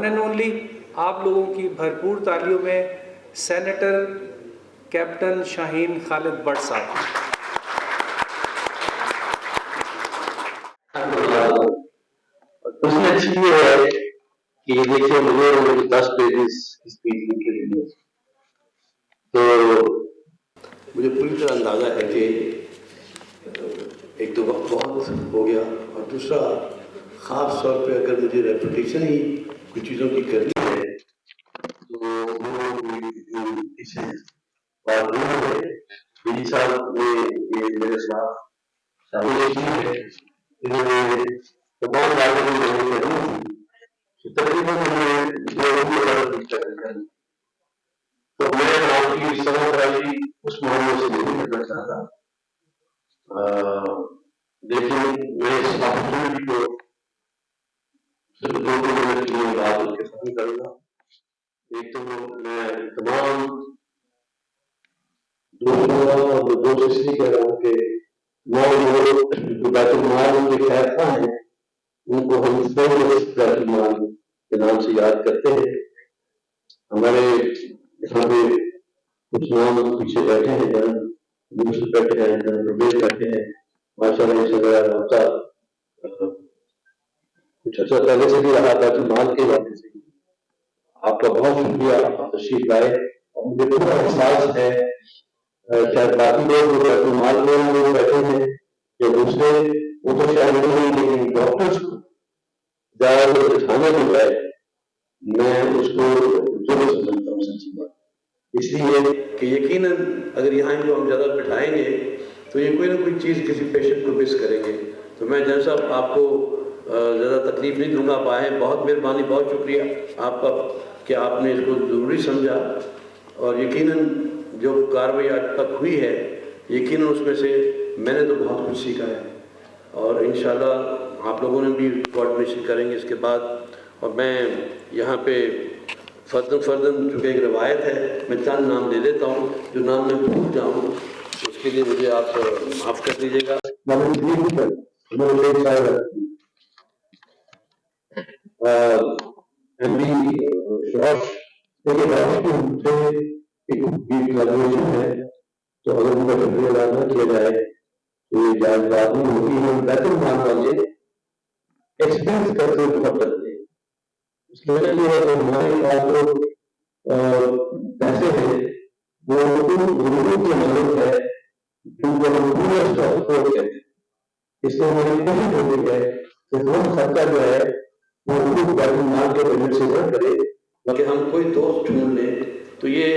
One and only आप लोगों की भरपूर तालियों में सेनेटर कैप्टन शाहीन खालिद भट्ट साहब। उसमें अच्छी ये है कि देखिए मुझे 10 पेजेस स्पीच लिखे लिए, तो मुझे पूरी तरह अंदाजा है कि एक तो वक्त बहुत हो गया, और दूसरा खास तौर पे अगर मुझे रेपुटेशन ही कुछ चीज़ों की करनी है तो इसे बीडी साहब ने ये मेरे साथ शामिल की है, इन्होंने तमाम बातों में करनी थी, तकरीबन तो मैं आपकी समझ आई उस मामले से नहीं करना चाहता, लेकिन मैं इस अपॉर्चुनिटी को सिर्फ 2 मिनट के लिए बात करके खत्म करूंगा। एक तो मैं तमाम दोस्तों और दोस्त इसलिए कह रहा हूँ कि जो बैतुल-माल उनके खैर खां हैं, उनको हम बैतुल-माल के नाम से याद करते हैं। हमारे यहाँ पे कुछ नाम पीछे बैठे हैं, यूसुफ बैठे हैं, रुबेल बैठे हैं, माशाअल्लाह कुछ अच्छा पहले से भी रहा बैतुल-माल के वाले से। आपका बहुत शुक्रिया, आप तशरीफ लाए, और मुझे पूरा एहसास है शायद बाकी लोग जो बैतुल-माल में बैठे हैं या दूसरे, वो तो शायद नहीं, लेकिन डॉक्टर्स को ज़्यादा बिठाने के बजाय मैं उसको जो समझता हूँ सच्ची बात, इसलिए कि यकीनन अगर यहाँ जो हम ज़्यादा बिठाएंगे तो ये कोई ना कोई चीज़ किसी पेशेंट को मिस करेंगे। तो मैं जैसा आपको ज़्यादा तकलीफ नहीं दूंगा, आप आए, बहुत मेहरबानी, बहुत शुक्रिया आपका कि आपने इसको ज़रूरी समझा, और यकीनन जो कार्रवाई आज तक हुई है यकीनन उसमें से मैंने तो बहुत कुछ सीखा है, और इंशाल्लाह आप लोगों ने भी कोऑर्डिनेशन करेंगे इसके बाद। और मैं यहाँ पे फर्दन चूँकि एक रवायत है, मैं चंद नाम ले लेता हूँ, जो नाम मैं भूल जाऊँ उसके लिए मुझे आप माफ़ कर दीजिएगा। तो अगर उनका शुक्रिया अदा न किया जाए तो ये जायदाद नहीं होती है। बैतुल-माल वाले एक्सपेंस करते बहुत करते हैं, इसकी वजह ये है कि हमारे पास जो पैसे हैं वो उन लोगों की मदद है जिनको हम पूरा स्टॉक कहते हैं, इसलिए हमारी कोशिश होती है कि हम खर्चा जो है वो बैतुल-माल के बजट से न करे, बल्कि हम कोई दोस्त ढूंढ लें। तो ये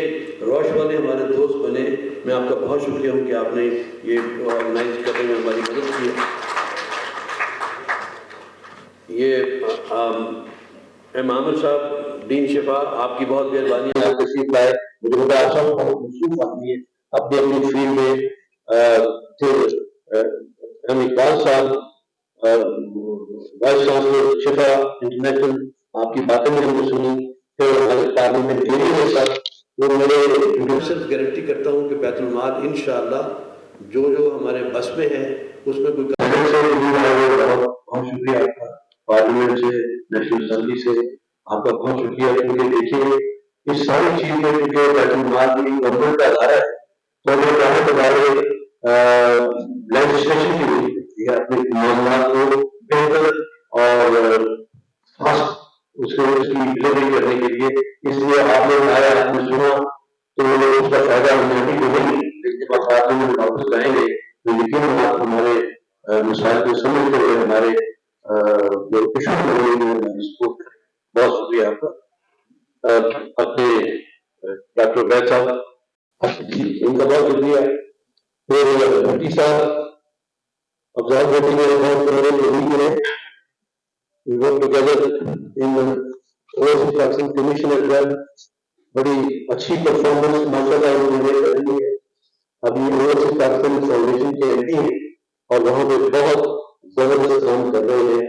रोश वाले हमारे दोस्त बने, मैं आपका बहुत शुक्रिया हूँ कि आपने ये ऑर्गेनाइज करने में हमारी मदद की है। ये इमाम साहब डीन शिफा, आपकी बहुत मेहरबानी है, आप तशरीफ लाए, मुझे बड़ा अच्छा बहुत मशरूफ आदमी है अपनी अपनी फील्ड में। इकबाल साहब वाइस चांसलर शिफा इंटरनेशनल, आपकी बातें मैंने सुनी, फिर हमारे पार्लियामेंट में सर वो मेरे सिर्फ गारंटी करता हूँ कि बैतुल-माल इंशाअल्लाह जो जो हमारे बस में है उसमें कोई बहुत शुक्रिया आपका, पार्लियामेंट से, नेशनल असेंबली से आपका बहुत शुक्रिया। क्योंकि देखिए इस सारी चीज में क्योंकि बैतुल-माल की गवर्नमेंट का अदारा है, तो हमें बहुत हमारे लेजिस्लेशन की जरूरत है अपने मामला को बेहतर और फास्ट उसको उसकी डिलीवरी करने के लिए, इसलिए आप लोग आए, आपने सुना तो उसका फायदा हमें भी मिलेगी, लेकिन जब आप में वापस जाएंगे तो यकीन आप हमारे मिसाल को समझते हुए हमारे जो किसान सपोर्ट करें। बहुत शुक्रिया आपका। अपने डॉक्टर वैद साहब, इनका बहुत शुक्रिया। फिर भट्टी साहब, अफजाल भट्टी मेरे बहुत बड़े लोग हैं, we work together in the Overseas Vaccine Commission as well. बड़ी अच्छी परफॉर्मेंस माशाल्लाह इन्होंने करी है। अभी ओवरसीज वैक्सीन फाउंडेशन के एमडी हैं और वहाँ पे बहुत जबरदस्त काम कर रहे हैं।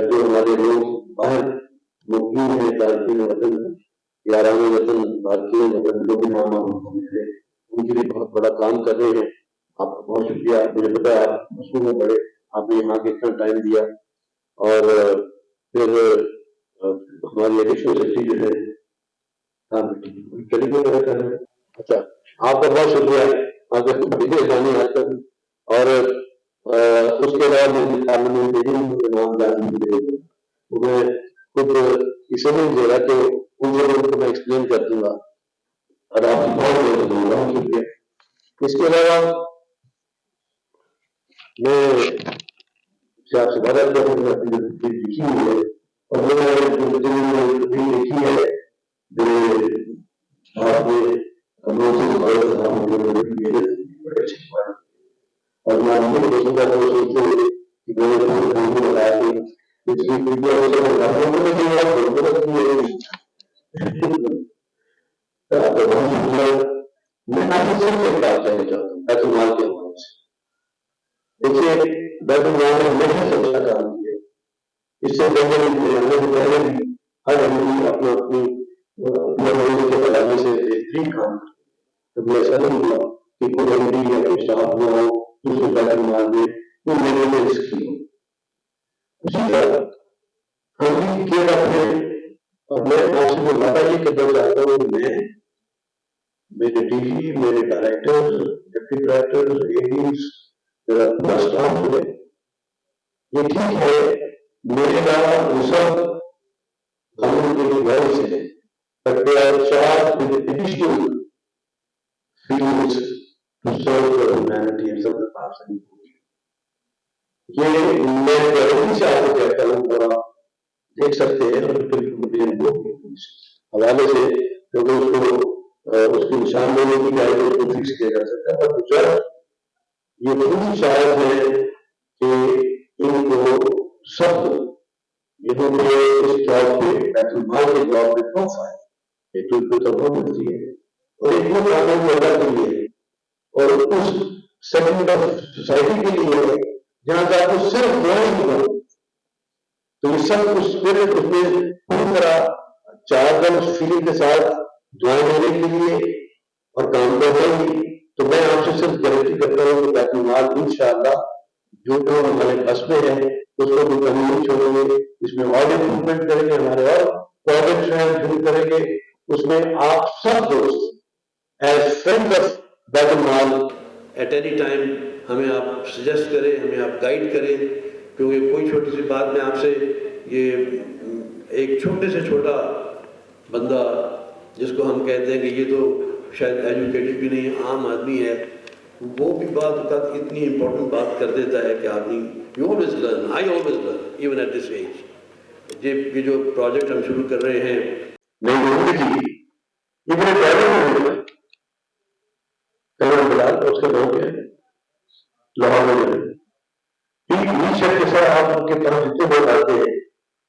जो हमारे लोग बाहर मुकीम है, तारकीन वतन, यारान वतन, तारकीन वतन, लोग उनके लिए बहुत बड़ा काम कर रहे हैं। आपका बहुत शुक्रिया। मुझे पता है आप मशहूर में बड़े, आपने यहाँ के इतना टाइम दिया। और फिर हमारी एडिशनल सेक्रेटरी जो है, हाँ बेटी चली गई मेरे ख्याल में। अच्छा, आपका बहुत शुक्रिया, आपके विजय जानी आकर, और उसके अलावा पार्लियामेंट मैं खुद इसे नहीं दे रहा, तो उनको मैं एक्सप्लेन कर दूंगा और आपकी बहुत बहुत धन्यवाद, शुक्रिया। इसके अलावा मैं आपसे वादा करूंगा, लिखी हुई है और मैंने लिखी है आपने बड़े अच्छे और मैं आपको देखूंगा तो सोचते कि मैंने बताया कि पिछली मीडिया मैं आपसे सिर्फ एक बात कहना चाहता हूँ बैतुल के हवाले से। देखिए, बैतुल ने हमेशा से अच्छा काम किया, इससे पहले भी हर आदमी अपना अपनी के बनाने से बेहतरीन काम करते। तो ऐसा नहीं हुआ कि कोई एमडी या कोई स्टाफ ना हो, दूसरे बैतुल माल में कोई मेरे में रिस्क नहीं हो। उसी तरह हम भी किए जाते हैं, और मैं आपसे जो वादा ये करना चाहता हूँ, मैं मेरे डीजी, मेरे डायरेक्टर, डिप्टी डायरेक्टर, एडीज, मेरा पूरा स्टाफ है, ये ठीक है, मेरे अलावा वो सब गवर्नमेंट के वॉइस है, but they are charged with additional fields to serve the humanity and serve the person. ये मैं गलती से आपको कहता हूँ, और आप देख सकते हैं हवाले से, क्योंकि उसको उसकी निशान देने की गाय को फिक्स किया जा सकता है, पर जब ये पूरी शायद है कि इनको सब इन्होंने इस जॉब पे बैतुल के जॉब पे प्रोफाइल एक तो तब मिलती है और एक वो कानून पैदा के लिए और उस सेगमेंट ऑफ सोसाइटी के लिए जहां से आपको सिर्फ ड्राइंग हो, तो ये सब उस स्पिरिट उसमें पूरी तरह चार दिन उस फीलिंग के साथ ज्वाइन होने के लिए और काम कर रहे हैं। तो मैं आपसे सिर्फ गारंटी करता हूँ कि बैतुल इंशाअल्लाह जो जो हमारे बस में है उसको भी कमी नहीं छोड़ेंगे, इसमें और इम्प्रूवमेंट करेंगे, हमारे और प्रोजेक्ट्स हैं शुरू करेंगे, उसमें आप सब दोस्त as friend of Betul at any time हमें आप सजेस्ट करें, हमें आप गाइड करें, क्योंकि कोई छोटी सी बात में आपसे ये एक छोटे से छोटा बंदा जिसको हम कहते हैं कि ये तो शायद एजुकेटेड भी नहीं, आम आदमी है, वो भी बात इतनी इंपॉर्टेंट बात कर देता है कि आदमी you always learn, I always learn even at this age. ये जो प्रोजेक्ट हम शुरू कर रहे हैं उसके गाँव के लाहौर में आपके पास जितने लोग आते हैं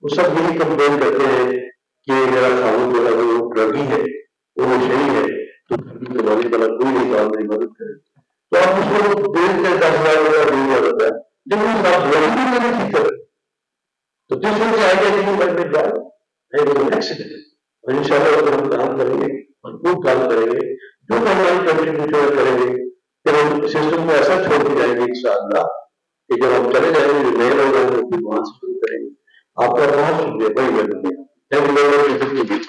वो सब यही कंप्लेन करते हैं कि मेरा खाना जो है वो ड्रगी है, वो नशेड़ी है, तो कोई नहीं काम नहीं मदद करे, तो आप उसको देश से 10,000 नहीं होता है, जब उस आप ठीक करे तो दिस वन आइडिया एक्सीडेंट, और इंशाल्लाह हम काम करेंगे, मजबूत काम करेंगे, जो हमारी कंट्रीब्यूशन करेंगे, फिर हम सिस्टम को ऐसा छोड़ के जाएंगे इंशाअल्लाह कि जब हम चले जाएंगे नए लोग वहां से शुरू करेंगे। आपका बहुत शुक्रिया, बड़ी मेहरबानी, थैंक यू वेरी मच।